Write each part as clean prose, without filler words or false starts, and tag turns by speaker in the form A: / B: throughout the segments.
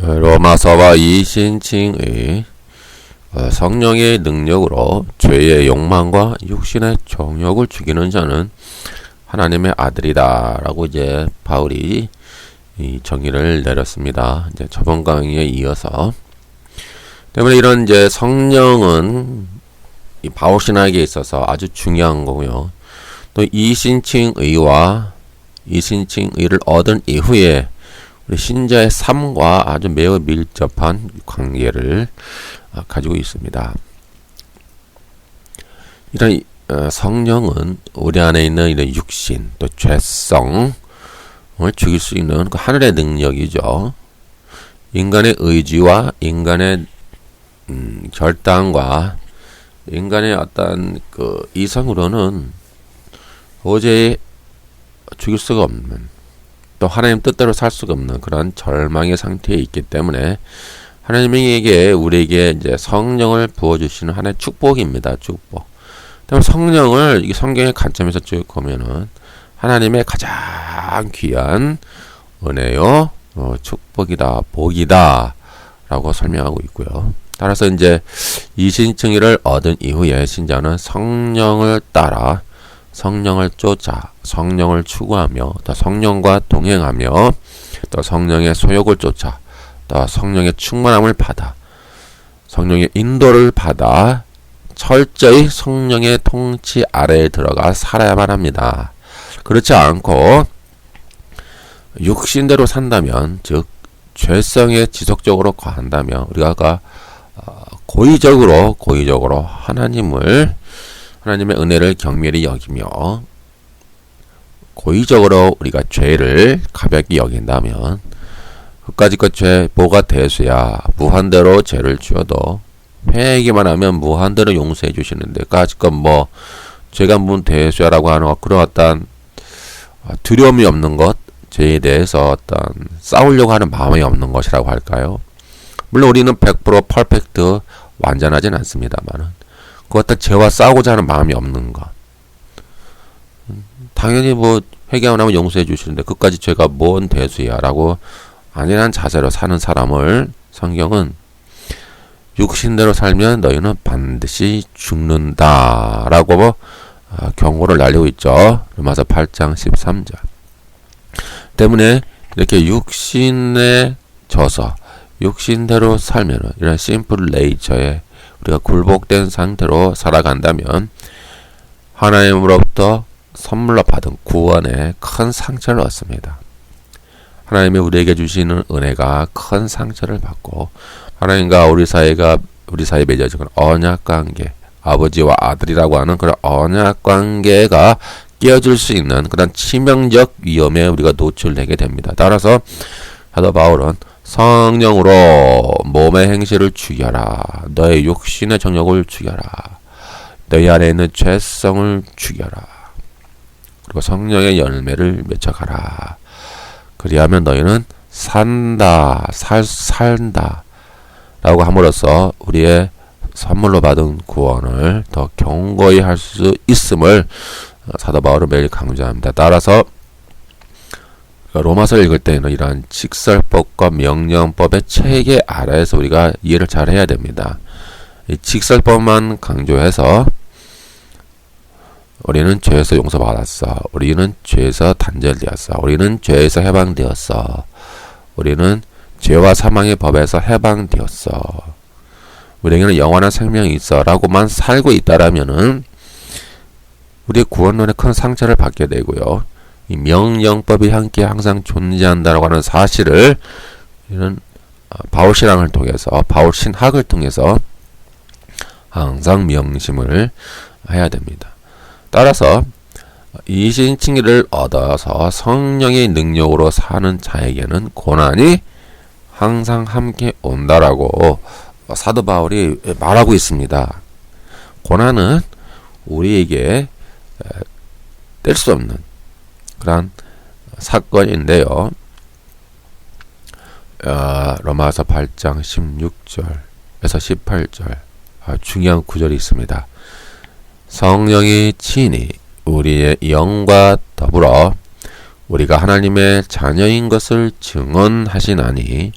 A: 로마서와 이신칭의 성령의 능력으로 죄의 욕망과 육신의 정욕을 죽이는 자는 하나님의 아들이다 라고 이제 바울이 이 정의를 내렸습니다. 이제 저번 강의에 이어서 때문에 이런 이제 성령은 이 바울 신학에 있어서 아주 중요한 거고요. 또 이신칭의와 이신칭의를 얻은 이후에 우리 신자의 삶과 아주 매우 밀접한 관계를 가지고 있습니다. 이런 성령은 우리 안에 있는 이런 육신 또 죄성을 죽일 수 있는 그 하늘의 능력이죠. 인간의 의지와 인간의 결단과 인간의 어떤 그 이성으로는 도저히 죽일 수가 없는, 또 하나님 뜻대로 살 수가 없는 그런 절망의 상태에 있기 때문에 하나님에게 우리에게 이제 성령을 부어주시는 하나의 축복입니다. 축복. 때문에 성령을 이 성경의 관점에서 쭉 보면은 하나님의 가장 귀한 은혜요, 축복이다, 복이다 라고 설명하고 있고요. 따라서 이제 이신칭의를 얻은 이후에 신자는 성령을 따라 성령을 쫓아 성령을 추구하며 또 성령과 동행하며 또 성령의 소욕을 쫓아 또 성령의 충만함을 받아 성령의 인도를 받아 철저히 성령의 통치 아래에 들어가 살아야만 합니다. 그렇지 않고 육신대로 산다면, 즉 죄성에 지속적으로 거한다면 우리가 고의적으로 하나님의 은혜를 경멸히 여기며 고의적으로 우리가 죄를 가볍게 여긴다면 그까짓 것 죄 뭐가 대수야. 무한대로 죄를 지어도 회개만 하면 무한대로 용서해 주시는데 그까짓 것 뭐 죄가 무슨 대수야라고 하는 그런 어떤 두려움이 없는 것, 죄에 대해서 어떤 싸우려고 하는 마음이 없는 것이라고 할까요? 물론 우리는 100% 퍼펙트 완전하진 않습니다만은 그 어떤 죄와 싸우고자 하는 마음이 없는 것. 당연히 뭐 회개하고 나면 용서해 주시는데 그까지 죄가 뭔 대수야 라고 안일한 자세로 사는 사람을 성경은 육신대로 살면 너희는 반드시 죽는다 라고 경고를 날리고 있죠. 로마서 8장 13절. 때문에 이렇게 육신에 져서 육신대로 살면은 이런 심플 네이처에 우리가 굴복된 상태로 살아간다면 하나님으로부터 선물로 받은 구원에 큰 상처를 얻습니다. 하나님이 우리에게 주시는 은혜가 큰 상처를 받고 하나님과 우리 사이에 맺어진 언약 관계, 아버지와 아들이라고 하는 그런 언약 관계가 깨어질 수 있는 그런 치명적 위험에 우리가 노출되게 됩니다. 따라서 사도 바울은 성령으로 몸의 행실을 죽여라. 너의 육신의 정욕을 죽여라. 너희 안에 있는 죄성을 죽여라. 그리고 성령의 열매를 맺어가라. 그리하면 너희는 산다. 산다. 라고 함으로써 우리의 선물로 받은 구원을 더 견고히 할 수 있음을 사도 바울은 매일 강조합니다. 따라서 로마서를 읽을 때는 이러한 직설법과 명령법의 체계 아래에서 우리가 이해를 잘 해야 됩니다. 이 직설법만 강조해서 우리는 죄에서 용서받았어. 우리는 죄에서 단절되었어. 우리는 죄에서 해방되었어. 우리는 죄와 사망의 법에서 해방되었어. 우리에게는 영원한 생명이 있어 라고만 살고 있다라면은 우리의 구원론에 큰 상처를 받게 되고요. 이 명령법이 함께 항상 존재한다라고 하는 사실을 이런 바울 신앙을 통해서, 바울 신학을 통해서 항상 명심을 해야 됩니다. 따라서 이신칭의를 얻어서 성령의 능력으로 사는 자에게는 고난이 항상 함께 온다라고 사도 바울이 말하고 있습니다. 고난은 우리에게 뗄 수 없는 그런 사건인데요. 로마서 8장 16절에서 18절 중요한 구절이 있습니다. 성령이 친히 우리의 영과 더불어 우리가 하나님의 자녀인 것을 증언하시나니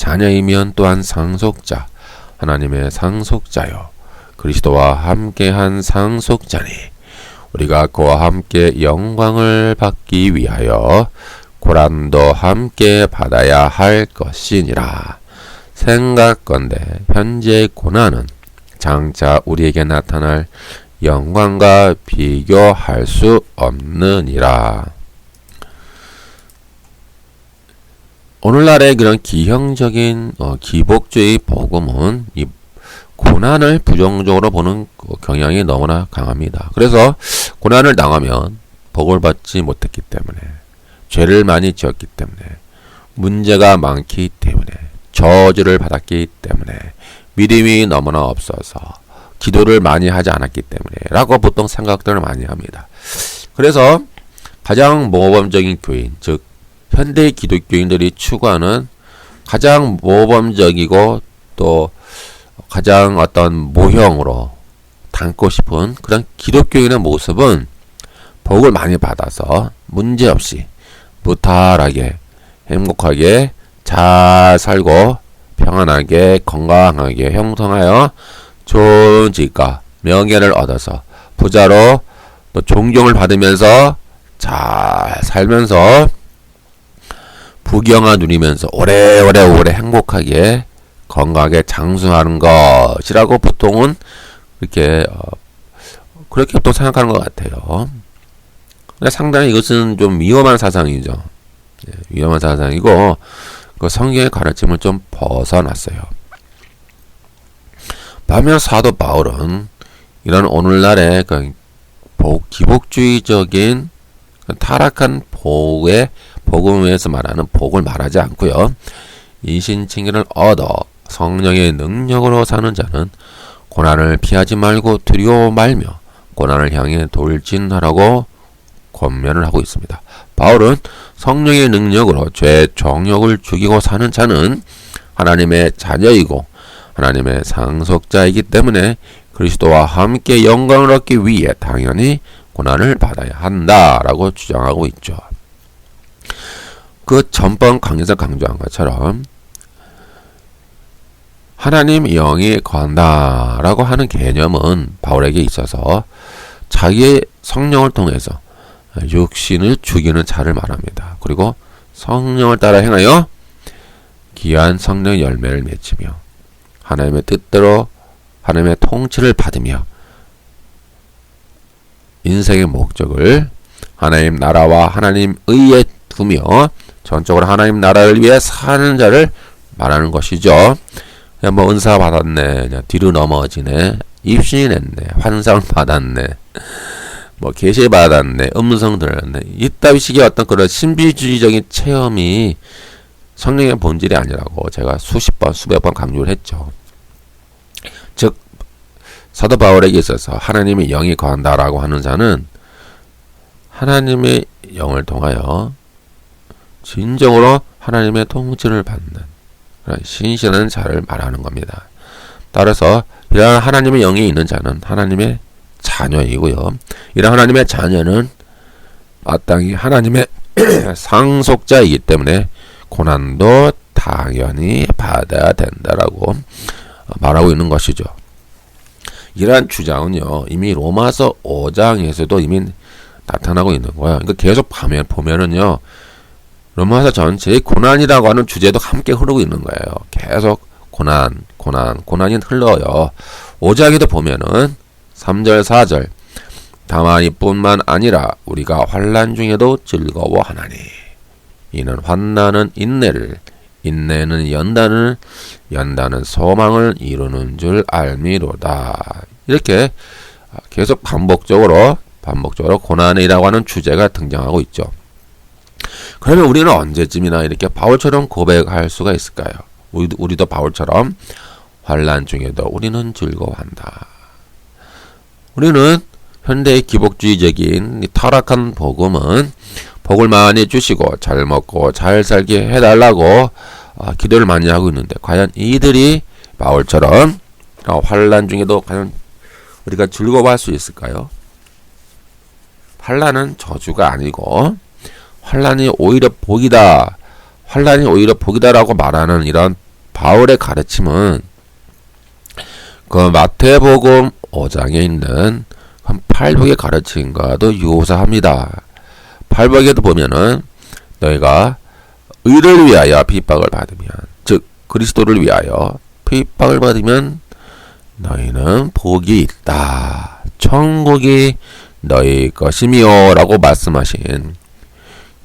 A: 자녀이면 또한 상속자, 하나님의 상속자요 그리스도와 함께한 상속자니 우리가 그와 함께 영광을 받기 위하여 고난도 함께 받아야 할 것이니라. 생각건대 현재의 고난은 장차 우리에게 나타날 영광과 비교할 수 없느니라. 오늘날의 그런 기형적인 기복주의 복음은 이 고난을 부정적으로 보는 경향이 너무나 강합니다. 그래서 고난을 당하면 복을 받지 못했기 때문에, 죄를 많이 지었기 때문에, 문제가 많기 때문에, 저주를 받았기 때문에, 믿음이 너무나 없어서, 기도를 많이 하지 않았기 때문에 라고 보통 생각들을 많이 합니다. 그래서 가장 모범적인 교인, 즉 현대 기독교인들이 추구하는 가장 모범적이고 또 가장 어떤 모형으로 담고 싶은 그런 기독교인의 모습은 복을 많이 받아서 문제없이 무탈하게 행복하게 잘 살고 평안하게 건강하게 형성하여 좋은 직과 명예를 얻어서 부자로 또 존경을 받으면서 잘 살면서 부경화 누리면서 오래 행복하게 건강하게 장수하는 것이라고 보통은 이렇게 그렇게 또 생각하는 것 같아요. 근데 상당히 이것은 좀 위험한 사상이죠. 위험한 사상이고 그 성경의 가르침을 좀 벗어났어요. 반면 사도 바울은 이런 오늘날의 그 기복주의적인 타락한 복음에서 말하는 복을 말하지 않고요. 인신칭의를 얻어 성령의 능력으로 사는 자는 고난을 피하지 말고 두려워 말며 고난을 향해 돌진하라고 권면을 하고 있습니다. 바울은 성령의 능력으로 죄의 정욕을 죽이고 사는 자는 하나님의 자녀이고 하나님의 상속자이기 때문에 그리스도와 함께 영광을 얻기 위해 당연히 고난을 받아야 한다라고 주장하고 있죠. 그 전번 강에서 강조한 것처럼 하나님 영이 거한다라고 하는 개념은 바울에게 있어서 자기의 성령을 통해서 육신을 죽이는 자를 말합니다. 그리고 성령을 따라 행하여 귀한 성령 열매를 맺으며 하나님의 뜻대로 하나님의 통치를 받으며 인생의 목적을 하나님 나라와 하나님 의에 두며 전적으로 하나님 나라를 위해 사는 자를 말하는 것이죠. 뭐 은사 받았네, 뒤로 넘어지네, 입신이 냈네, 환상 받았네, 뭐 계시 받았네, 음성 들었네, 이따위 식의 어떤 그런 신비주의적인 체험이 성령의 본질이 아니라고 제가 수십 번 수백 번 강조를 했죠. 즉 사도 바울에게 있어서 하나님의 영이 거한다라고 하는 자는 하나님의 영을 통하여 진정으로 하나님의 통치를 받는 그런 신실한 자를 말하는 겁니다. 따라서 이러한 하나님의 영이 있는 자는 하나님의 자녀이고요. 이런 하나님의 자녀는 마땅히 하나님의 상속자이기 때문에 고난도 당연히 받아야 된다라고 말하고 있는 것이죠. 이러한 주장은요, 이미 로마서 5장에서도 이미 나타나고 있는 거예요. 그러니까 계속 보면은요, 로마서 전체의 고난이라고 하는 주제도 함께 흐르고 있는 거예요. 계속 고난이 흘러요. 5장에도 보면은 3절, 4절, 다만 이뿐만 아니라 우리가 환난 중에도 즐거워하나니 이는 환난은 인내를, 인내는 연단은 소망을 이루는 줄 알미로다. 이렇게 계속 반복적으로 고난이라고 하는 주제가 등장하고 있죠. 그러면 우리는 언제쯤이나 이렇게 바울처럼 고백할 수가 있을까요? 우리도 바울처럼 환난 중에도 우리는 즐거워한다. 우리는 현대의 기복주의적인 타락한 복음은 복을 많이 주시고 잘 먹고 잘 살게 해달라고 기도를 많이 하고 있는데 과연 이들이 바울처럼 환난 중에도 과연 우리가 즐거워할 수 있을까요? 환난은 저주가 아니고 환난이 오히려 복이다라고 말하는 이런 바울의 가르침은 그 마태복음 5장에 있는 팔복의 가르침과도 유사합니다. 팔복에도 보면은 너희가 의를 위하여 핍박을 받으면, 즉 그리스도를 위하여 핍박을 받으면 너희는 복이 있다. 천국이 너희 것이미요 라고 말씀하신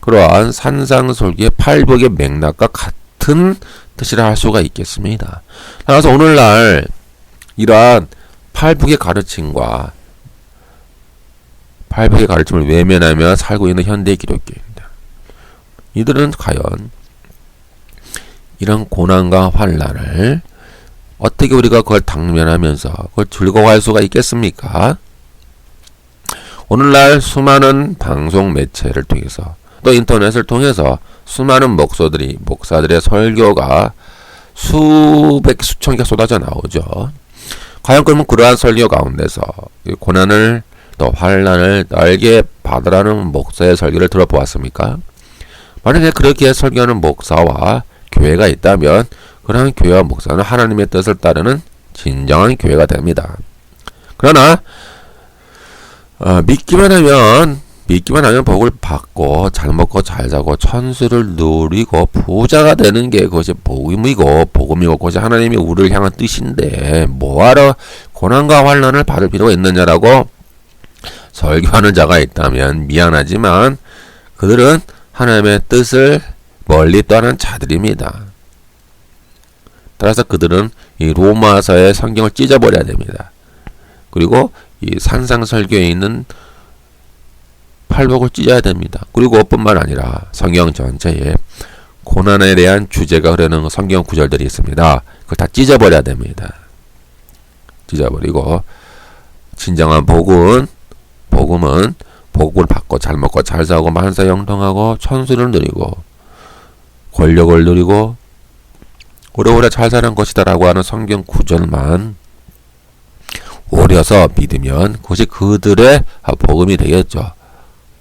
A: 그러한 산상설교의 팔복의 맥락과 같은 뜻이라 할 수가 있겠습니다. 따라서 오늘날 이러한 팔복의 가르침과 팔복의 가르침을 외면하며 살고 있는 현대 기독교입니다. 이들은 과연 이런 고난과 환난을 어떻게 우리가 그걸 당면하면서 그걸 즐거워할 수가 있겠습니까? 오늘날 수많은 방송 매체를 통해서 또 인터넷을 통해서 수많은 목사들의 설교가 수백 수천 개 쏟아져 나오죠. 과연 그러면 그러한 설교 가운데서 고난을 또 환난을 날게 받으라는 목사의 설교를 들어보았습니까? 만약에 그렇게 설교하는 목사와 교회가 있다면 그러한 교회와 목사는 하나님의 뜻을 따르는 진정한 교회가 됩니다. 그러나 믿기만 하면 복을 받고 잘 먹고 잘 자고 천수를 누리고 부자가 되는 게 그것이 복음이고 그것이 하나님이 우리를 향한 뜻인데 뭐하러 고난과 환난을 받을 필요가 있느냐라고 설교하는 자가 있다면 미안하지만 그들은 하나님의 뜻을 멀리 떠난 자들입니다. 따라서 그들은 이 로마서의 성경을 찢어버려야 됩니다. 그리고 이 산상설교에 있는 팔복을 찢어야 됩니다. 그리고 뿐만 아니라 성경 전체에 고난에 대한 주제가 흐르는 성경 구절들이 있습니다. 그걸 다 찢어버려야 됩니다. 찢어버리고 진정한 복음은 복을 받고 잘 먹고 잘 사고 만사 형통하고 천수를 누리고 권력을 누리고 오래오래 잘 사는 것이다 라고 하는 성경 구절만 오려서 믿으면 그것이 그들의 복음이 되겠죠.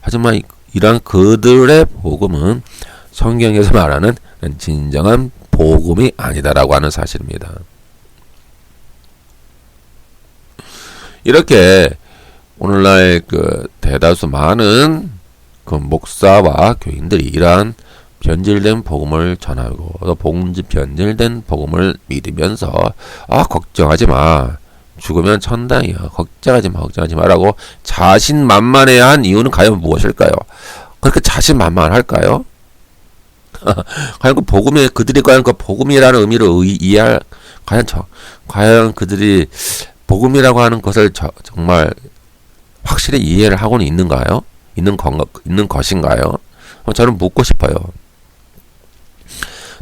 A: 하지만 이러한 그들의 복음은 성경에서 말하는 진정한 복음이 아니다라고 하는 사실입니다. 이렇게 오늘날 그 대다수 많은 그 목사와 교인들이 이러한 변질된 복음을 전하고 또 변질된 복음을 믿으면서 걱정하지 마. 죽으면 천당이야. 걱정하지 마라고 자신만만해야 한 이유는 과연 무엇일까요? 그렇게 자신만만할까요? 과연 그 복음에 그들이 과연 그 복음이라는 의미를 이해할 과연 그들이 복음이라고 하는 것을 정말 확실히 이해를 하고는 있는가요? 있는 것인가요? 저는 묻고 싶어요.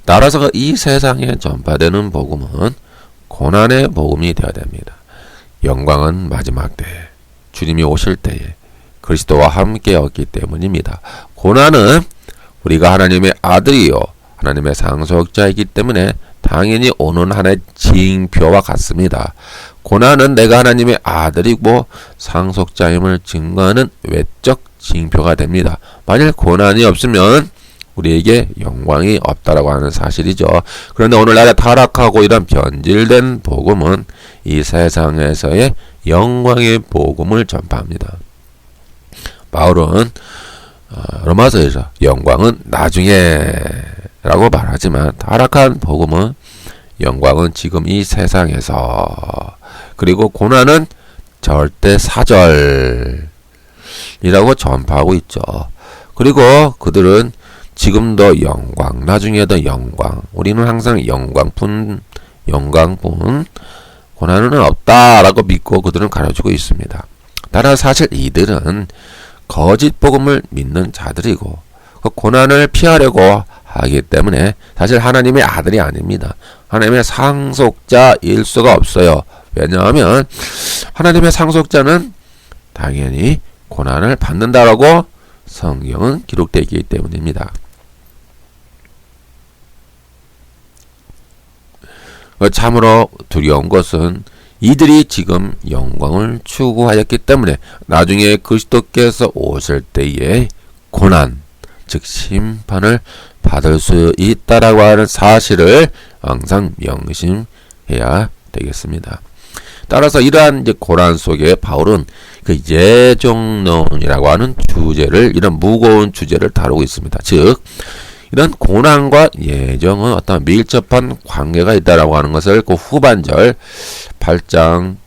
A: 따라서 이 세상에 전파되는 복음은 고난의 복음이 되어야 됩니다. 영광은 마지막 때 주님이 오실 때에 그리스도와 함께였기 때문입니다. 고난은 우리가 하나님의 아들이요 하나님의 상속자이기 때문에 당연히 오는 한해 징표와 같습니다. 고난은 내가 하나님의 아들이고 상속자임을 증거하는 외적 징표가 됩니다. 만일 고난이 없으면 우리에게 영광이 없다라고 하는 사실이죠. 그런데 오늘날에 타락하고 이런 변질된 복음은 이 세상에서의 영광의 복음을 전파합니다. 바울은 로마서에서 영광은 나중에 라고 말하지만 타락한 복음은 영광은 지금 이 세상에서 그리고 고난은 절대 사절이라고 전파하고 있죠. 그리고 그들은 지금도 영광, 나중에도 영광. 우리는 항상 영광뿐 고난은 없다라고 믿고 그들은 가르치고 있습니다. 따라 사실 이들은 거짓 복음을 믿는 자들이고 그 고난을 피하려고 하기 때문에 사실 하나님의 아들이 아닙니다. 하나님의 상속자일 수가 없어요. 왜냐하면 하나님의 상속자는 당연히 고난을 받는다라고 성경은 기록되어 있기 때문입니다. 참으로 두려운 것은 이들이 지금 영광을 추구하였기 때문에 나중에 그리스도께서 오실 때에 고난, 즉 심판을 받을 수 있다라고 하는 사실을 항상 명심해야 되겠습니다. 따라서 이러한 이제 고난 속에 바울은 그 예정론이라고 하는 주제를, 이런 무거운 주제를 다루고 있습니다. 즉 이런 고난과 예정은 어떤 밀접한 관계가 있다라고 하는 것을 그 후반절 8장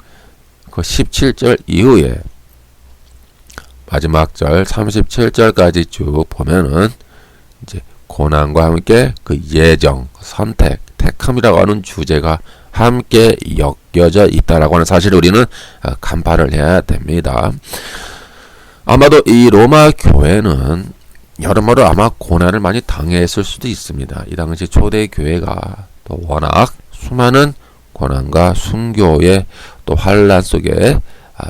A: 그 17절 이후에 마지막 절 37절까지 쭉 보면은 이제 고난과 함께 그 예정, 선택, 택함이라고 하는 주제가 함께 엮여져 있다라고 하는 사실을 우리는 간파를 해야 됩니다. 아마도 이 로마 교회는 여러모로 아마 고난을 많이 당했을 수도 있습니다. 이 당시 초대 교회가 또 워낙 수많은 고난과 순교의 또 환란 속에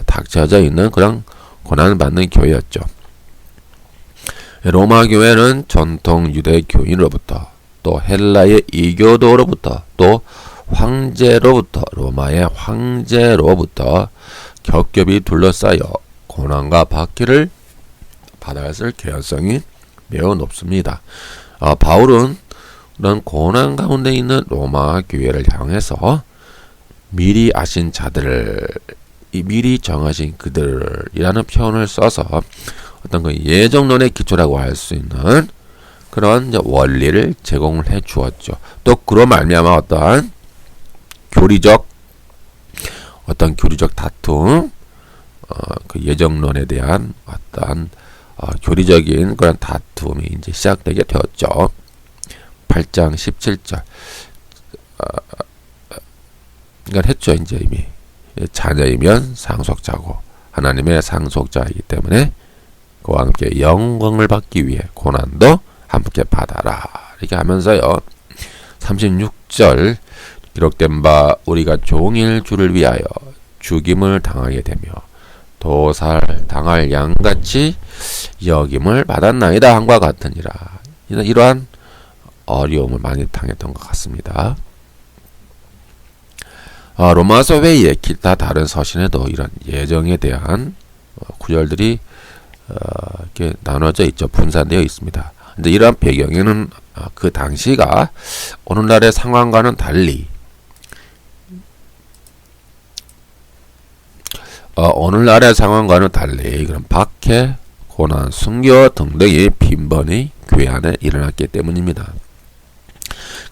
A: 닥쳐져 있는 그런 고난을 받는 교회였죠. 로마 교회는 전통 유대 교인으로부터 또 헬라의 이교도로부터 또 황제로부터, 로마의 황제로부터 겹겹이 둘러싸여 고난과 박해를 받았을 개연성이 매우 높습니다. 바울은 그런 고난 가운데 있는 로마 교회를 향해서 미리 아신 자들을, 미리 정하신 그들이라는 표현을 써서 어떤 그 예정론의 기초라고 할 수 있는 그런 원리를 제공을 해 주었죠. 또 그로 말미암아 어떤 교리적 다툼, 그 예정론에 대한 어떤 교리적인 그런 다툼이 이제 시작되게 되었죠. 8장 17절. 그러니까 했죠, 이제 이미. 자녀이면 상속자고 하나님의 상속자이기 때문에 그와 함께 영광을 받기 위해 고난도 함께 받아라. 이렇게 하면서요. 36절 기록된 바 우리가 종일 주를 위하여 죽임을 당하게 되며 도살 당할 양같이 여김을 받았나이다 함과 같으니라. 이러한 어려움을 많이 당했던 것 같습니다. 로마서 외에 기타 다른 서신에도 이런 예정에 대한 구절들이 이렇게 나눠져 있죠. 분산되어 있습니다. 근데 이러한 배경에는 그 당시가 오늘날의 상황과는 달리 오늘날의 상황과는 달리 그런 박해, 고난, 순교 등등이 빈번히 교회 안에 일어났기 때문입니다.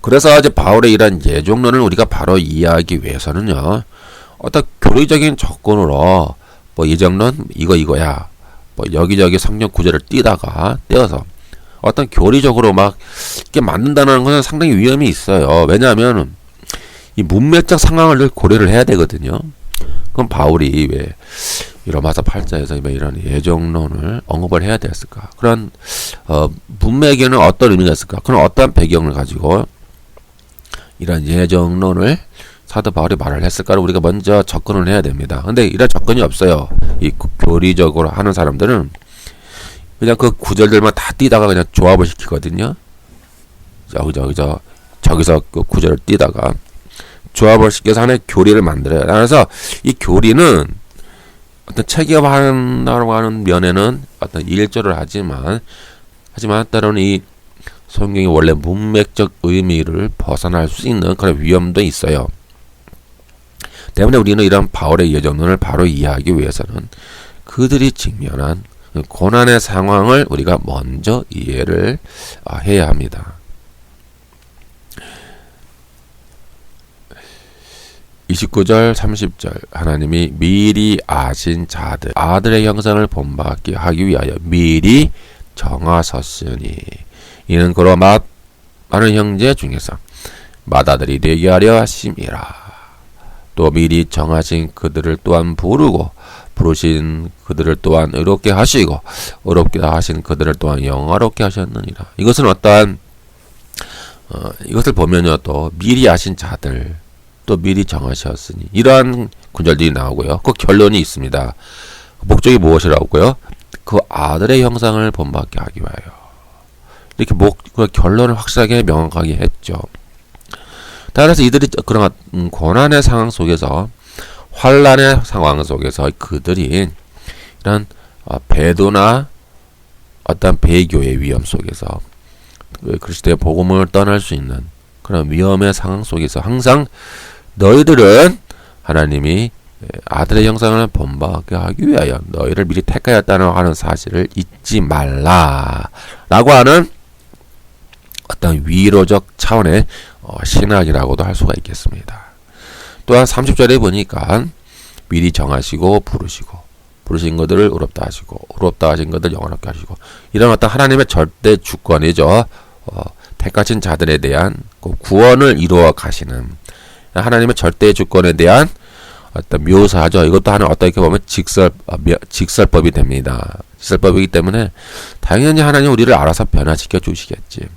A: 그래서 이제 바울의 이런 예정론을 우리가 바로 이해하기 위해서는요, 어떤 교리적인 조건으로 뭐 예정론 이거야, 뭐 여기저기 성경 구절을 떼어서 어떤 교리적으로 막 이렇게 만든다는 것은 상당히 위험이 있어요. 왜냐하면 이 문맥적 상황을 늘 고려를 해야 되거든요. 그럼 바울이 왜 로마서 8장에서 이런 예정론을 언급을 해야 됐을까? 그런 문맥에는 어떤 의미가 있을까? 그런 어떠한 배경을 가지고 이런 예정론을 사도 바울이 말을 했을까를 우리가 먼저 접근을 해야 됩니다. 근데 이런 접근이 없어요. 이 교리적으로 하는 사람들은 그냥 그 구절들만 다 띄다가 그냥 조합을 시키거든요. 저기서 그 구절을 띄다가 조합을 시켜서 하나의 교리를 만들어요. 그래서 이 교리는 어떤 체계화한다고 하는 면에는 어떤 일조를 하지만 때로는 이 성경의 원래 문맥적 의미를 벗어날 수 있는 그런 위험도 있어요. 때문에 우리는 이런 바울의 예정론을 바로 이해하기 위해서는 그들이 직면한 고난의 상황을 우리가 먼저 이해를 해야 합니다. 29절 30절 하나님이 미리 아신 자들 아들의 형상을 본받게 하기 위하여 미리 정하셨으니 이는 그로 많은 형제 중에서 맏아들이 되게 하려 하심이라. 또 미리 정하신 그들을 또한 부르고 부르신 그들을 또한 의롭게 하시고 의롭게 하신 그들을 또한 영화롭게 하셨느니라. 이것은 어떠한 이것을 보면요, 또 미리 아신 자들 또 미리 정하셨으니 이러한 구절들이 나오고요. 그 결론이 있습니다. 목적이 무엇이라고요? 그 아들의 형상을 본받게 하기 위하여. 이렇게 그 결론을 확실하게 명확하게 했죠. 따라서 이들이 그런 고난의 상황 속에서 환란의 상황 속에서 그들이 이런 배도나 어떤 배교의 위험 속에서 그리스도의 복음을 떠날 수 있는 그런 위험의 상황 속에서 항상 너희들은 하나님이 아들의 형상을 본받게 하기 위하여 너희를 미리 택하였다는 하는 사실을 잊지 말라 라고 하는 어떤 위로적 차원의 신학이라고도 할 수가 있겠습니다. 또한 30절에 보니까 미리 정하시고 부르신 것들을 의롭다 하시고 의롭다 하신 것들 영원하게 하시고 이런 어떤 하나님의 절대 주권이죠. 택하신 자들에 대한 그 구원을 이루어 가시는 하나님의 절대 주권에 대한 어떤 묘사죠. 이것도 하나 어떻게 보면 직설법이 됩니다. 직설법이기 때문에 당연히 하나님 우리를 알아서 변화시켜 주시겠지.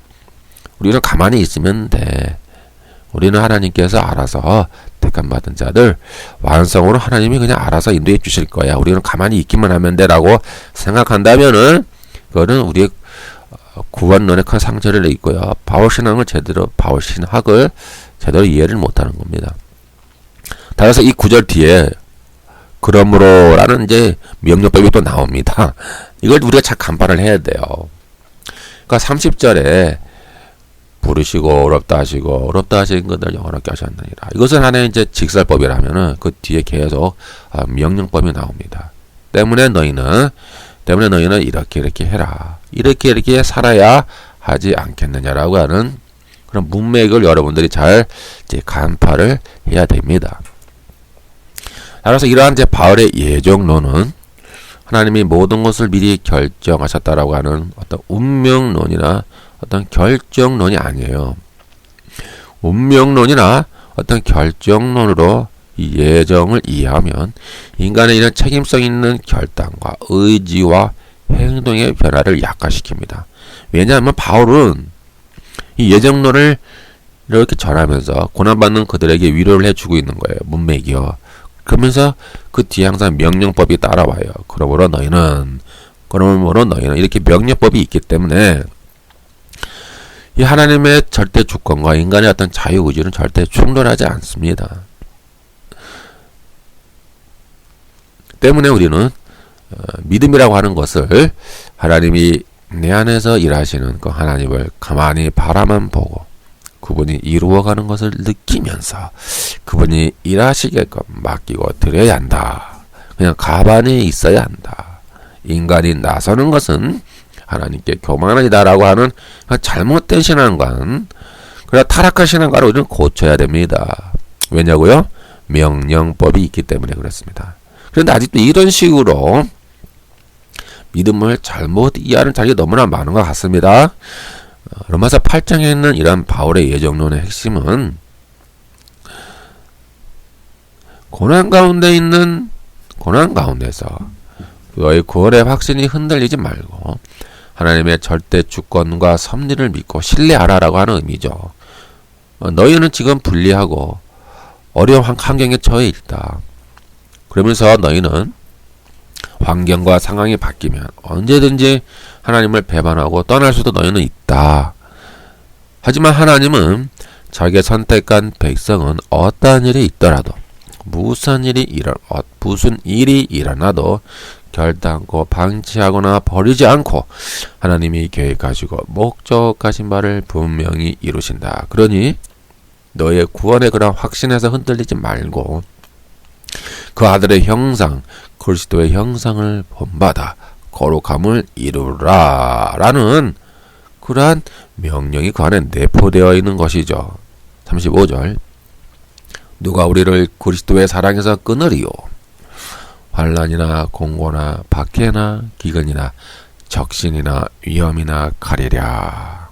A: 우리는 가만히 있으면 돼. 우리는 하나님께서 알아서 택함 받은 자들 완성으로 하나님이 그냥 알아서 인도해 주실 거야. 우리는 가만히 있기만 하면 돼라고 생각한다면은 그거는 우리의 구원론에 큰 상처를 입고요. 바울신학을 제대로 이해를 못하는 겁니다. 따라서 이 구절 뒤에 그러므로라는 이제 명령법이 또 나옵니다. 이걸 우리가 잘 간파를 해야 돼요. 그러니까 30절에 부르시고 어렵다 하시고 어렵다 하신 것들 영원하게 하셨느니라. 이것은 하나의 이제 직설법이라면은 그 뒤에 계속 명령법이 나옵니다. 때문에 너희는 이렇게 해라. 이렇게 살아야 하지 않겠느냐라고 하는 그런 문맥을 여러분들이 잘 이제 간파를 해야 됩니다. 따라서 이러한 이제 바울의 예정론은 하나님이 모든 것을 미리 결정하셨다라고 하는 어떤 운명론이나 어떤 결정론이 아니에요. 운명론이나 어떤 결정론으로 이 예정을 이해하면 인간의 이런 책임성 있는 결단과 의지와 행동의 변화를 약화시킵니다. 왜냐하면 바울은 이 예정론을 이렇게 전하면서 고난받는 그들에게 위로를 해주고 있는 거예요. 문맥이요. 그러면서 그 뒤에 항상 명령법이 따라와요. 그러므로 너희는 이렇게 명령법이 있기 때문에 이 하나님의 절대 주권과 인간의 어떤 자유의지는 절대 충돌하지 않습니다. 때문에 우리는 믿음이라고 하는 것을 하나님이 내 안에서 일하시는 그 하나님을 가만히 바라만 보고 그분이 이루어가는 것을 느끼면서 그분이 일하시게끔 맡기고 드려야 한다. 그냥 가만히 있어야 한다. 인간이 나서는 것은 하나님께 교만이다라고 하는 잘못된 신앙관, 그래야 타락한 신앙관을 우리는 고쳐야 됩니다. 왜냐고요? 명령법이 있기 때문에 그렇습니다. 그런데 아직도 이런 식으로 믿음을 잘못 이해하는 자들이 너무나 많은 것 같습니다. 로마서 8장에 있는 이런 바울의 예정론의 핵심은 고난 가운데서 너의 구원의 확신이 흔들리지 말고 하나님의 절대 주권과 섭리를 믿고 신뢰하라라고 하는 의미죠. 너희는 지금 불리하고 어려운 환경에 처해 있다. 그러면서 너희는 환경과 상황이 바뀌면 언제든지 하나님을 배반하고 떠날 수도 너희는 있다. 하지만 하나님은 자기의 선택한 백성은 어떠한 일이 있더라도 무슨 일이 일어나도 결단코 방치하거나 버리지 않고 하나님이 계획하시고 목적하신 바를 분명히 이루신다. 그러니 너의 구원의 그런 확신에서 흔들리지 말고 그 아들의 형상, 그리스도의 형상을 본받아 거룩함을 이루라 라는 그러한 명령이 그 안에 내포되어 있는 것이죠. 35절 누가 우리를 그리스도의 사랑에서 끊으리요? 환난이나 공고나 박해나 기근이나 적신이나 위험이나 가리랴.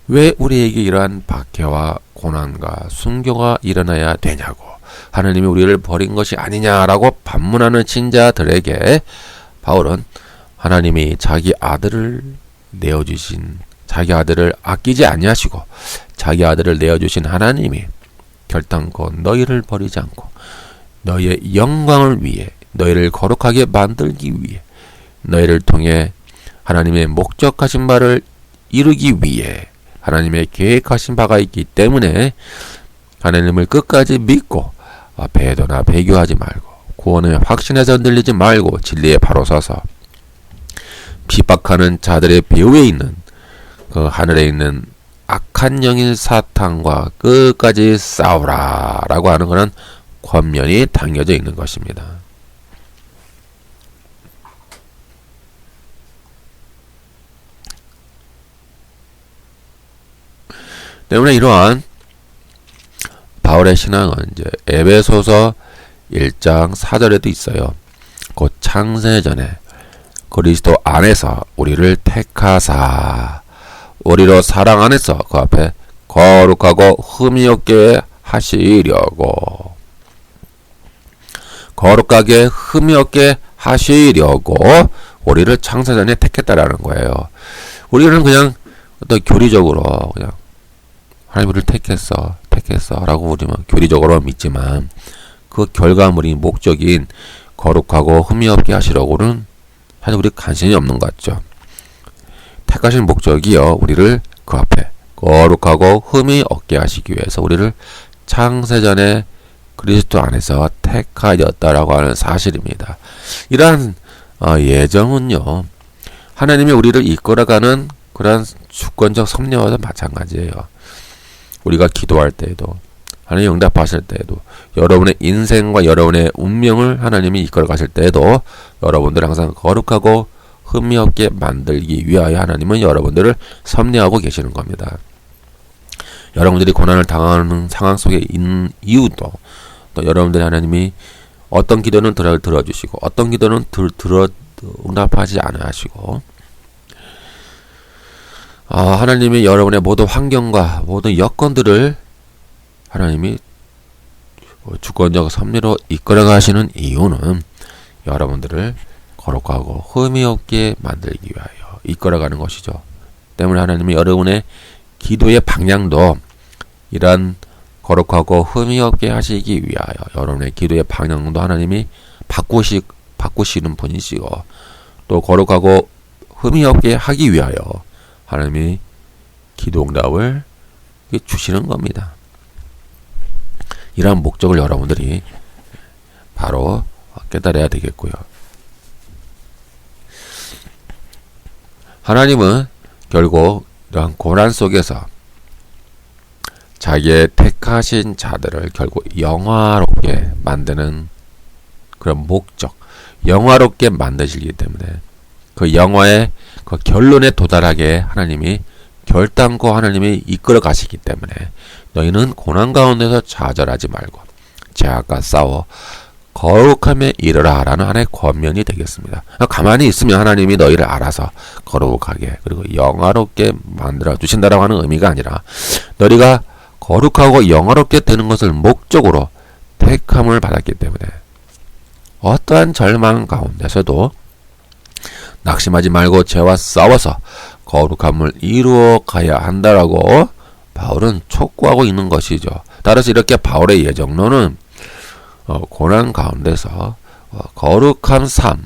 A: 왜 우리에게 이러한 박해와 고난과 순교가 일어나야 되냐고 하나님이 우리를 버린 것이 아니냐라고 반문하는 신자들에게 바울은 하나님이 자기 아들을 아끼지 아니하시고 자기 아들을 내어주신 하나님이 결단코 너희를 버리지 않고 너희의 영광을 위해 너희를 거룩하게 만들기 위해 너희를 통해 하나님의 목적하신 바를 이루기 위해 하나님의 계획하신 바가 있기 때문에 하나님을 끝까지 믿고 배도나 배교하지 말고 구원의 확신에서 흔들리지 말고 진리에 바로 서서 핍박하는 자들의 배후에 있는 그 하늘에 있는 악한 영인 사탄과 끝까지 싸우라 라고 하는 그런 권면이 담겨져 있는 것입니다. 때문에 이러한 바울의 신앙은 이제 에베소서 1장 4절에도 있어요. 곧 창세전에 그리스도 안에서 우리를 택하사 우리로 사랑 안에서 그 앞에 거룩하고 흠이 없게 하시려고 거룩하게 흠이 없게 하시려고 우리를 창세전에 택했다라는 거예요. 우리는 그냥 어떤 교리적으로 그냥 하나님 우리를 택했어 라고 우리는 교리적으로 믿지만 그 결과물이 목적인 거룩하고 흠이 없게 하시려고는 사실 우리 관심이 없는 것 같죠. 택하신 목적이요 우리를 그 앞에 거룩하고 흠이 없게 하시기 위해서 우리를 창세전에 그리스도 안에서 택하였다라고 하는 사실입니다. 이러한 예정은요 하나님이 우리를 이끌어가는 그런 주권적 섭리와도 마찬가지예요. 우리가 기도할 때에도 하나님 응답하실 때에도 여러분의 인생과 여러분의 운명을 하나님이 이끌어 가실 때에도 여러분들 항상 거룩하고 흠이 없게 만들기 위하여 하나님은 여러분들을 섭리하고 계시는 겁니다. 여러분들이 고난을 당하는 상황 속에 있는 이유도 또 여러분들이 하나님이 어떤 기도는 들어주시고 어떤 기도는 응답하지 않아 하시고 하나님이 여러분의 모든 환경과 모든 여건들을 하나님이 주권적 섭리로 이끌어 가시는 이유는 여러분들을 거룩하고 흠이 없게 만들기 위하여 이끌어가는 것이죠. 때문에 하나님이 여러분의 기도의 방향도 이러한 거룩하고 흠이 없게 하시기 위하여 여러분의 기도의 방향도 하나님이 바꾸시는 분이시고 또 거룩하고 흠이 없게 하기 위하여 하나님이 기도응답을 주시는 겁니다. 이러한 목적을 여러분들이 바로 깨달아야 되겠고요. 하나님은 결국 이러한 고난 속에서 자기의 택하신 자들을 결국 영화롭게 만드는 그런 목적, 영화롭게 만드시기 때문에 그 영화의 그 결론에 도달하게 하나님이 결단코 하나님이 이끌어 가시기 때문에 너희는 고난 가운데서 좌절하지 말고 죄악과 싸워 거룩함에 이르라 라는 하나의 권면이 되겠습니다. 가만히 있으면 하나님이 너희를 알아서 거룩하게 그리고 영화롭게 만들어 주신다라고 하는 의미가 아니라 너희가 거룩하고 영화롭게 되는 것을 목적으로 택함을 받았기 때문에 어떠한 절망 가운데서도 낙심하지 말고 죄와 싸워서 거룩함을 이루어 가야 한다라고 바울은 촉구하고 있는 것이죠. 따라서 이렇게 바울의 예정론은 고난 가운데서 거룩한 삶,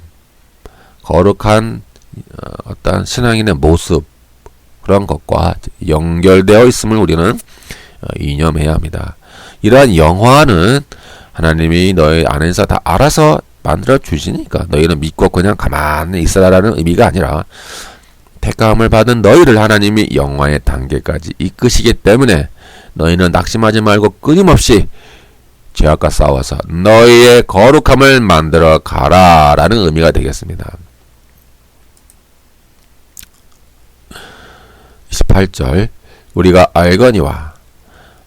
A: 거룩한 어떤 신앙인의 모습 그런 것과 연결되어 있음을 우리는 이념해야 합니다. 이러한 영화는 하나님이 너희 안에서 다 알아서 만들어 주시니까 너희는 믿고 그냥 가만히 있으라라는 의미가 아니라 택함을 받은 너희를 하나님이 영화의 단계까지 이끄시기 때문에 너희는 낙심하지 말고 끊임없이 죄악과 싸워서 너희의 거룩함을 만들어 가라 라는 의미가 되겠습니다. 28절 우리가 알거니와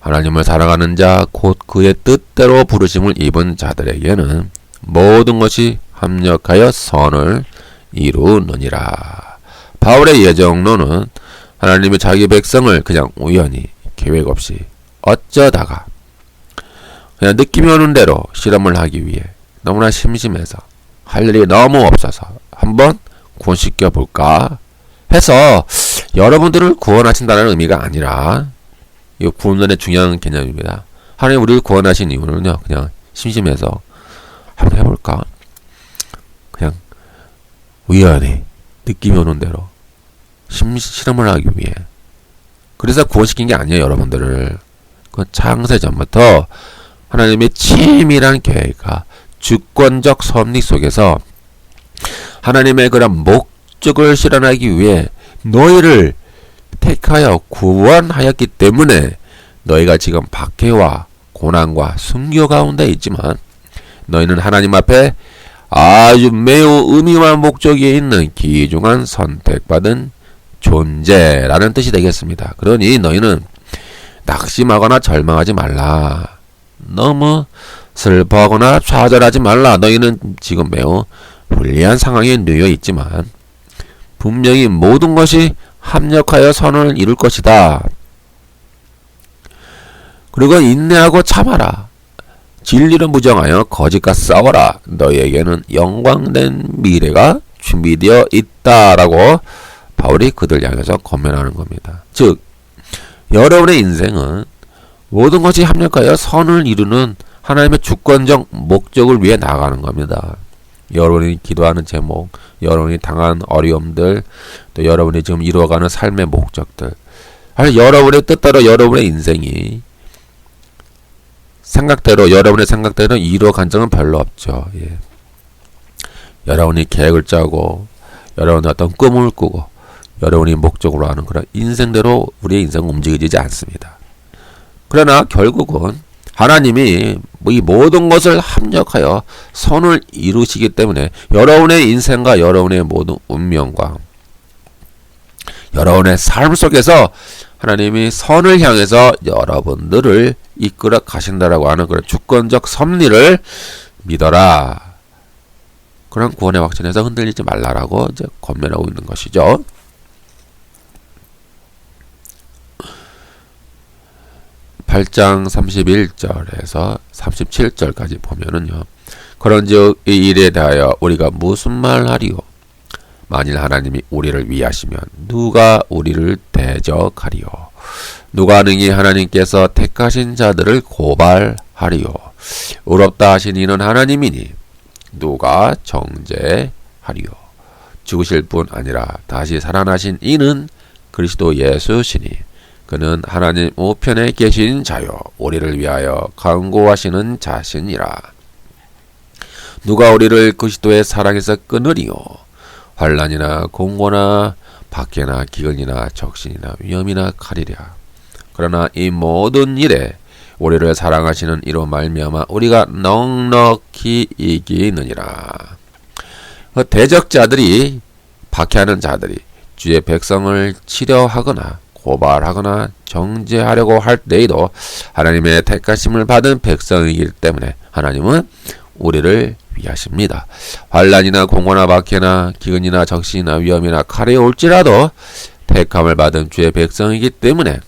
A: 하나님을 사랑하는 자 곧 그의 뜻대로 부르심을 입은 자들에게는 모든 것이 합력하여 선을 이루느니라. 바울의 예정론은 하나님이 자기 백성을 그냥 우연히 계획 없이 어쩌다가 그냥 느낌이 오는 대로 실험을 하기 위해 너무나 심심해서 할 일이 너무 없어서 한번 구원시켜 볼까 해서 여러분들을 구원하신다는 의미가 아니라 이 구원론의 중요한 개념입니다. 하나님 우리를 구원하신 이유는요 그냥 심심해서 한번 해볼까 그냥 우연히 느낌이 오는 대로 실험을 하기 위해 그래서 구원시킨 게 아니에요. 여러분들을 그 창세전부터 하나님의 치밀한 계획과 주권적 섭리 속에서 하나님의 그런 목적을 실현하기 위해 너희를 택하여 구원하였기 때문에 너희가 지금 박해와 고난과 순교 가운데 있지만 너희는 하나님 앞에 아주 매우 의미와 목적이 있는 귀중한 선택받은 존재라는 뜻이 되겠습니다. 그러니 너희는 낙심하거나 절망하지 말라. 너무 슬퍼하거나 좌절하지 말라. 너희는 지금 매우 불리한 상황에 놓여 있지만 분명히 모든 것이 합력하여 선을 이룰 것이다. 그리고 인내하고 참아라. 진리를 무정하여 거짓과 싸워라. 너희에게는 영광된 미래가 준비되어 있다라고 바울이 그들 향해서 권면하는 겁니다. 즉 여러분의 인생은 모든 것이 합력하여 선을 이루는 하나님의 주권적 목적을 위해 나아가는 겁니다. 여러분이 기도하는 제목, 여러분이 당한 어려움들, 또 여러분이 지금 이루어가는 삶의 목적들, 아니 여러분의 뜻대로 여러분의 인생이 여러분의 생각대로 이루어간 적은 별로 없죠. 예. 여러분이 계획을 짜고 여러분이 어떤 꿈을 꾸고 여러분이 목적으로 하는 그런 인생대로 우리의 인생은 움직이지 않습니다. 그러나 결국은 하나님이 이 모든 것을 합력하여 선을 이루시기 때문에 여러분의 인생과 여러분의 모든 운명과 여러분의 삶 속에서 하나님이 선을 향해서 여러분들을 이끌어 가신다라고 하는 그런 주권적 섭리를 믿어라. 그런 구원의 확신에서 흔들리지 말라라고 이제 권면하고 있는 것이죠. (8장) 31절에서 37절까지 보면은요. 그런즉 이 일에 대하여 우리가 무슨 말하리요? 만일 하나님이 우리를 위하시면 누가 우리를 대적하리요? 누가 능히 하나님께서 택하신 자들을 고발하리요? 의롭다 하신 이는 하나님이니 누가 정죄하리요? 죽으실 뿐 아니라 다시 살아나신 이는 그리스도 예수시니 그는 하나님 우편에 계신 자요 우리를 위하여 간구하시는 자시니라. 누가 우리를 그리스도의 사랑에서 끊으리요? 환난이나 공고나 박해나 기근이나 적신이나 위험이나 칼이랴. 그러나 이 모든 일에 우리를 사랑하시는 이로 말미암아 우리가 넉넉히 이기느니라. 대적자들이, 박해하는 자들이 주의 백성을 치려하거나 고발하거나 정죄하려고 할 때에도 하나님의 택하심을 받은 백성이기 때문에 하나님은 우리를 위하십니다. 환난이나 공고나 박해나 기근이나 적신이나 위험이나 칼이 올지라도 택함을 받은 주의 백성이기 때문에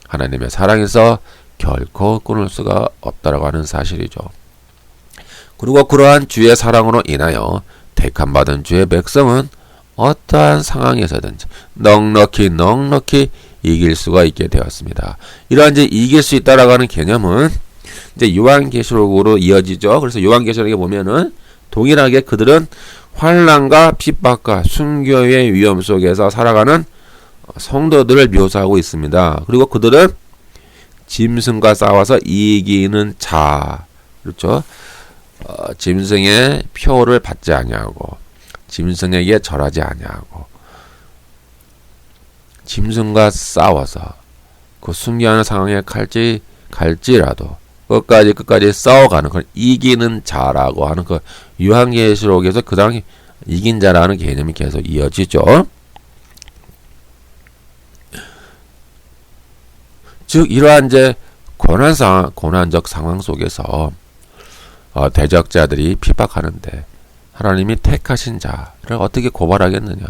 A: 하나님의 사랑에서 결코 끊을 수가 없다라고 하는 사실이죠. 그리고 그러한 주의 사랑으로 인하여 택함 받은 주의 백성은 어떠한 상황에서든지 넉넉히 이길 수가 있게 되었습니다. 이러한 이제 이길 수 있다라고 하는 개념은 이제 요한계시록으로 이어지죠. 그래서 요한계시록에 보면은 동일하게 그들은 환난과 핍박과 순교의 위험 속에서 살아가는 성도들을 묘사하고 있습니다. 그리고 그들은 짐승과 싸워서 이기는 자, 그렇죠? 짐승의 표를 받지 아니하고 짐승에게 절하지 아니하고 짐승과 싸워서 그 순교하는 상황에 갈지라도 끝까지 싸워가는 걸 이기는 자라고 하는 그 요한계시록에서 그 당시 이긴 자라는 개념이 계속 이어지죠. 즉 이러한 이제 고난적 상황 속에서 대적자들이 핍박하는데 하나님이 택하신 자를 어떻게 고발하겠느냐.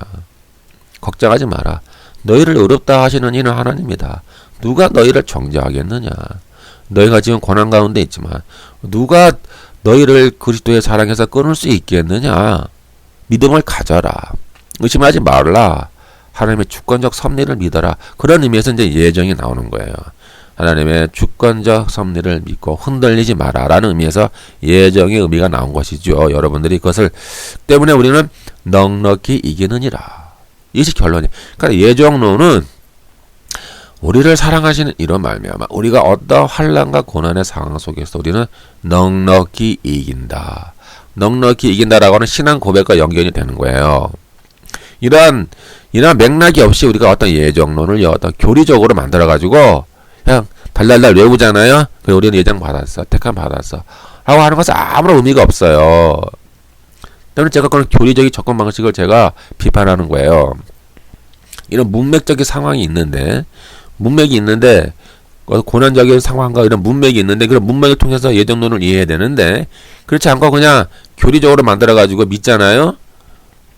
A: 걱정하지 마라. 너희를 의롭다 하시는 이는 하나님이다. 누가 너희를 정죄하겠느냐. 너희가 지금 고난 가운데 있지만 누가 너희를 그리스도의 사랑에서 끊을 수 있겠느냐. 믿음을 가져라. 의심하지 말라. 하나님의 주권적 섭리를 믿어라. 그런 의미에서 이제 예정이 나오는 거예요. 하나님의 주권적 섭리를 믿고 흔들리지 마라 라는 의미에서 예정의 의미가 나온 것이죠. 여러분들이 그것을 때문에 우리는 넉넉히 이기느니라. 이것이 결론이에요. 그러니까 예정론은 우리를 사랑하시는 이런 말미암아 우리가 어떤 환난과 고난의 상황 속에서 우리는 넉넉히 이긴다. 넉넉히 이긴다라고 하는 신앙 고백과 연결이 되는 거예요. 이러한 이런 맥락이 없이 우리가 어떤 예정론을 어떤 교리적으로 만들어가지고 그냥 달달달 외우잖아요. 그래 우리는 예정 받았어, 택함 받았어 라고 하는 것은 아무런 의미가 없어요. 때문에 제가 그런 교리적인 접근 방식을 제가 비판하는 거예요. 이런 문맥적인 상황이 있는데, 문맥이 있는데 고난적인 상황과 이런 문맥이 있는데 그런 문맥을 통해서 예정론을 이해해야 되는데 그렇지 않고 그냥 교리적으로 만들어가지고 믿잖아요.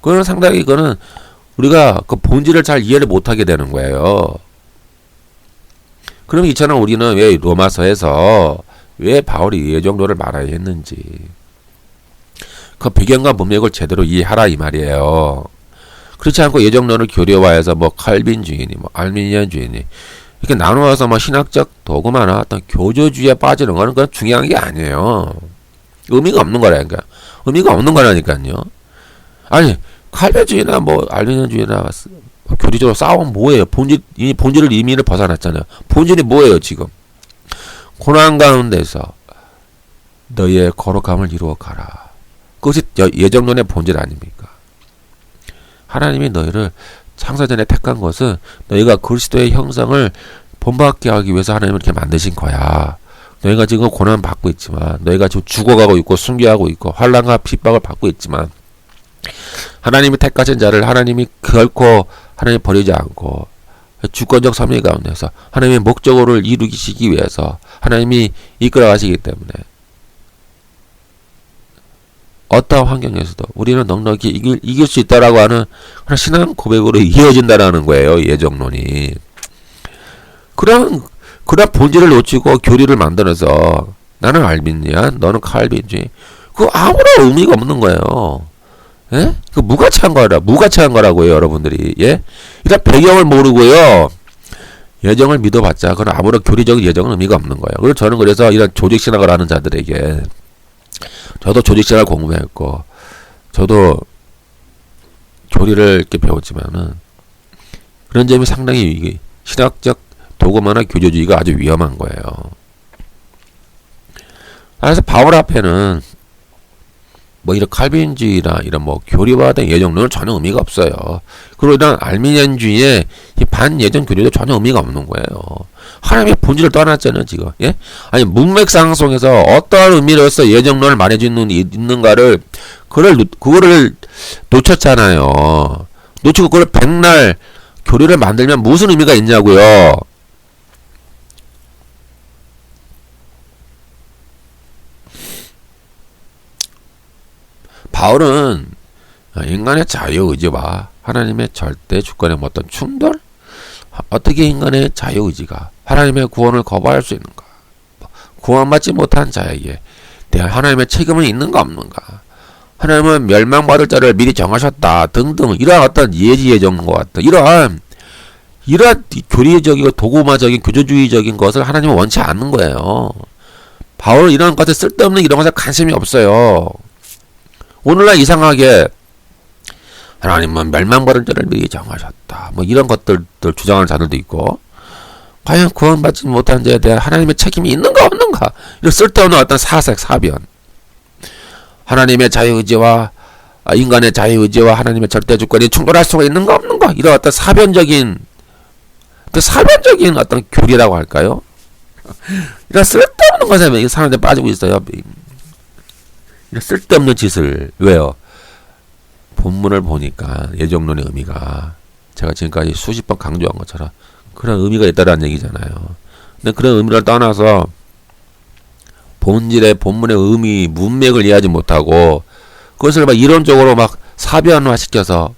A: 그거는 상당히 이거는 우리가 그 본질을 잘 이해를 못하게 되는 거예요. 그럼 이처럼 우리는 왜 로마서에서 왜 바울이 예정론을 말아야 했는지 그 배경과 문맥을 제대로 이해하라 이 말이에요. 그렇지 않고 예정론을 교리화해서 뭐 칼빈주의니 뭐 알미니안주의니 이렇게 나누어서 뭐 신학적 도구마나 어떤 교조주의에 빠지는 거는 그건 중요한 게 아니에요. 의미가 없는 거라니까. 의미가 없는 거라니까요. 아니 칼빈주의나 뭐 알미니안주의나 교리적으로 싸우면 뭐예요? 본질을 이미를 벗어났잖아요. 본질이 뭐예요 지금? 고난 가운데서 너희의 거룩함을 이루어 가라. 그것이 예정론의 본질 아닙니까? 하나님이 너희를 창세전에 택한 것은 너희가 그리스도의 형상을 본받게 하기 위해서 하나님을 이렇게 만드신 거야. 너희가 지금 고난 받고 있지만, 너희가 지금 죽어가고 있고 순교하고 있고 환난과 핍박을 받고 있지만, 하나님이 택하신 자를 하나님이 결코 하나님 버리지 않고 주권적 섭리 가운데서 하나님의 목적어를 이루시기 위해서 하나님이 이끌어 가시기 때문에 어떠한 환경에서도 우리는 넉넉히 이길 수 있다라고 하는 신앙 고백으로 이어진다라는 거예요. 예정론이. 그런 본질을 놓치고 교리를 만들어서 나는 알빈이야, 너는 칼빈주의. 그거 아무런 의미가 없는 거예요. 예? 그 무가치한 거라고요, 여러분들이. 예? 일단 배경을 모르고요. 예정을 믿어봤자 그건 아무런 교리적인 예정은 의미가 없는 거예요. 그래서 저는 그래서 이런 조직신학을 하는 자들에게 저도 조직신학을 공부했고 저도 교리를 이렇게 배웠지만은 그런 점이 상당히 신학적 도구마나 교조주의가 아주 위험한 거예요. 그래서 바울 앞에는 뭐 이런 칼빈주의나 이런 뭐 교리화된 예정론은 전혀 의미가 없어요. 그리고 이런 알미니안주의의 이 반예정 교리도 전혀 의미가 없는 거예요. 하나님의 본질을 떠났잖아요, 지금. 예? 문맥상 속에서 어떠한 의미로서 예정론을 말해주는 있는가를 그거를 놓쳤잖아요. 놓치고 그걸 백날 교리를 만들면 무슨 의미가 있냐고요. 바울은 인간의 자유의지와 하나님의 절대 주권의 어떤 충돌? 어떻게 인간의 자유의지가 하나님의 구원을 거부할 수 있는가? 구원받지 못한 자에게 대한 하나님의 책임은 있는가 없는가? 하나님은 멸망받을 자를 미리 정하셨다 등등 이러한 어떤 예지예정과 같은 이러한 교리적이고 도구마적인 교조주의적인 것을 하나님은 원치 않는 거예요. 바울은 이런 것에 쓸데없는 이런 것에 관심이 없어요. 오늘날 이상하게 하나님은 멸망받을 자를 미리 정하셨다. 뭐 이런 것들 주장하는 자들도 있고 과연 구원받지 못한 자에 대한 하나님의 책임이 있는가 없는가 이런 쓸데없는 어떤 사변 하나님의 자유의지와 인간의 자유의지와 하나님의 절대주권이 충돌할 수가 있는가 없는가 이런 어떤 사변적인 어떤 교리라고 할까요? 이런 쓸데없는 것에 사람들이 빠지고 있어요. 이런 쓸데없는 짓을 왜요? 본문을 보니까 예정론의 의미가 제가 지금까지 수십 번 강조한 것처럼 그런 의미가 있다라는 얘기잖아요. 근데 그런 의미를 떠나서 본문의 의미, 문맥을 이해하지 못하고 그것을 막 이론적으로 막 사변화시켜서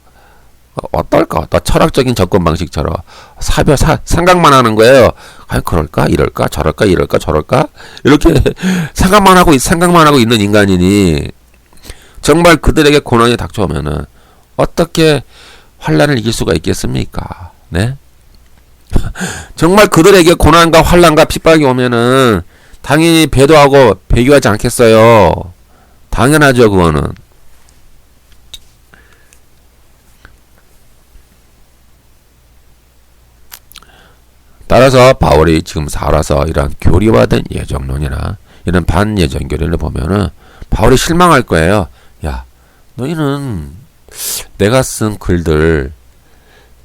A: 어떨까? 또 철학적인 접근 방식처럼 생각만 하는 거예요. 아니 그럴까? 이럴까? 저럴까? 이럴까? 저럴까? 이렇게 생각만 하고 있는 인간이니 정말 그들에게 고난이 닥쳐오면은 어떻게 환난을 이길 수가 있겠습니까? 네? 정말 그들에게 고난과 환난과 핍박이 오면은 당연히 배도하고 배교하지 않겠어요. 당연하죠, 그거는. 따라서 바울이 지금 살아서 이런 교리화된 예정론이나 이런 반예정 교리를 보면은 바울이 실망할 거예요. 야, 너희는 내가 쓴 글들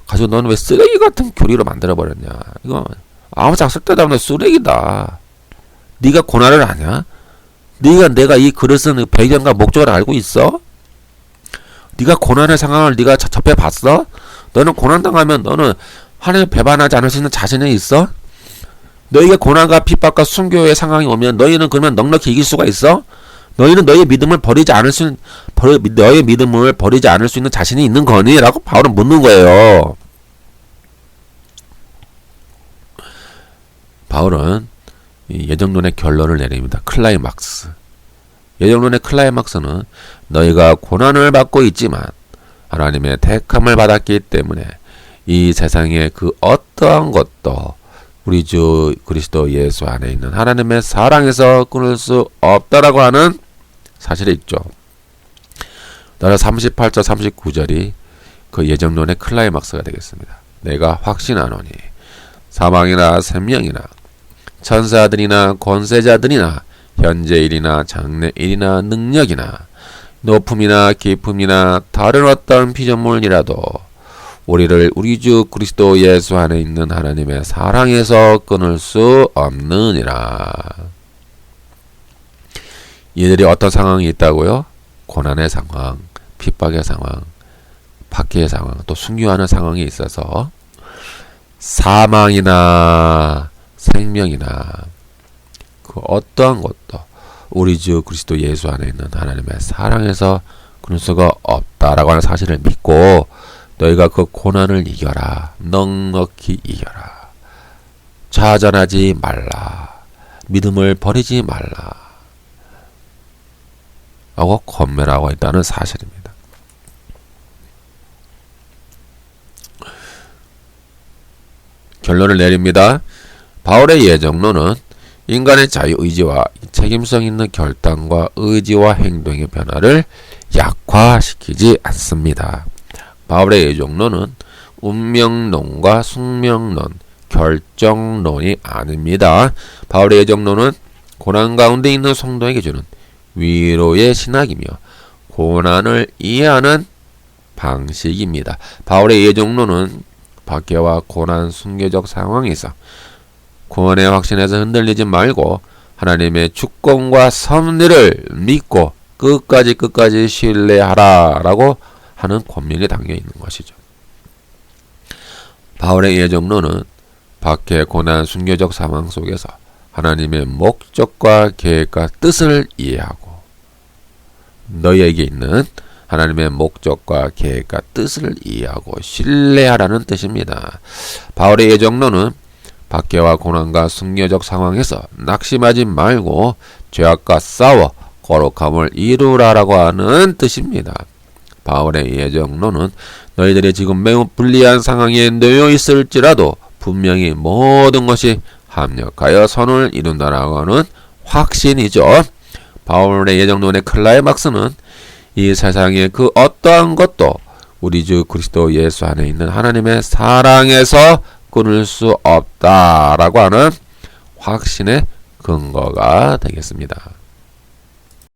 A: 가지고 너는 왜 쓰레기 같은 교리로 만들어버렸냐. 이거 아무짝도 쓸데없는 쓰레기다. 네가 고난을 아냐? 내가 이 글을 쓴 배경과 목적을 알고 있어? 네가 고난의 상황을 네가 접해봤어? 너는 고난당하면 너는 하나님 배반하지 않을 수 있는 자신이 있어? 너에게 고난과 핍박과 순교의 상황이 오면 너희는 그러면 넉넉히 이길 수가 있어? 너희는 너의 믿음을 버리지 않을 수 있는 자신이 있는 거니? 라고 바울은 묻는 거예요. 바울은 이 예정론의 결론을 내립니다. 클라이막스. 예정론의 클라이막스는 너희가 고난을 받고 있지만 하나님의 택함을 받았기 때문에 이 세상의 그 어떠한 것도 우리 주 그리스도 예수 안에 있는 하나님의 사랑에서 끊을 수 없다라고 하는 사실이 있죠. 따라 38절 39절이 그 예정론의 클라이막스가 되겠습니다. 내가 확신하노니 사망이나 생명이나 천사들이나 권세자들이나 현재일이나 장래일이나 능력이나 높음이나 깊음이나 다른 어떤 피조물이라도 우리를 우리 주 그리스도 예수 안에 있는 하나님의 사랑에서 끊을 수 없느니라. 이들이 어떤 상황이 있다고요? 고난의 상황, 핍박의 상황, 박해의 상황, 또 순교하는 상황이 있어서 사망이나 생명이나 그 어떠한 것도 우리 주 그리스도 예수 안에 있는 하나님의 사랑에서 끊을 수가 없다라고 하는 사실을 믿고 너희가 그 고난을 이겨라. 넉넉히 이겨라. 좌절하지 말라. 믿음을 버리지 말라. 라고 권면하고 있다는 사실입니다. 결론을 내립니다. 바울의 예정론은 인간의 자유의지와 책임성 있는 결단과 의지와 행동의 변화를 약화시키지 않습니다. 바울의 예정론은 운명론과 숙명론, 결정론이 아닙니다. 바울의 예정론은 고난 가운데 있는 성도에게 주는 위로의 신학이며 고난을 이해하는 방식입니다. 바울의 예정론은 박해와 고난 순교적 상황에서 구원의 확신에서 흔들리지 말고 하나님의 주권과 섭리를 믿고 끝까지 신뢰하라 라고 하는 권면이 담겨 있는 것이죠. 바울의 예정론은 박해, 고난, 순교적 상황 속에서 하나님의 목적과 계획과 뜻을 이해하고 너희에게 있는 하나님의 목적과 계획과 뜻을 이해하고 신뢰하라는 뜻입니다. 바울의 예정론은 박해와 고난과 순교적 상황에서 낙심하지 말고 죄악과 싸워 거룩함을 이루라라고 하는 뜻입니다. 바울의 예정론은 너희들이 지금 매우 불리한 상황에 놓여 있을지라도 분명히 모든 것이 합력하여 선을 이룬다라고 하는 확신이죠. 바울의 예정론의 클라이막스는 이 세상의 그 어떠한 것도 우리 주 그리스도 예수 안에 있는 하나님의 사랑에서 끊을 수 없다라고 하는 확신의 근거가 되겠습니다.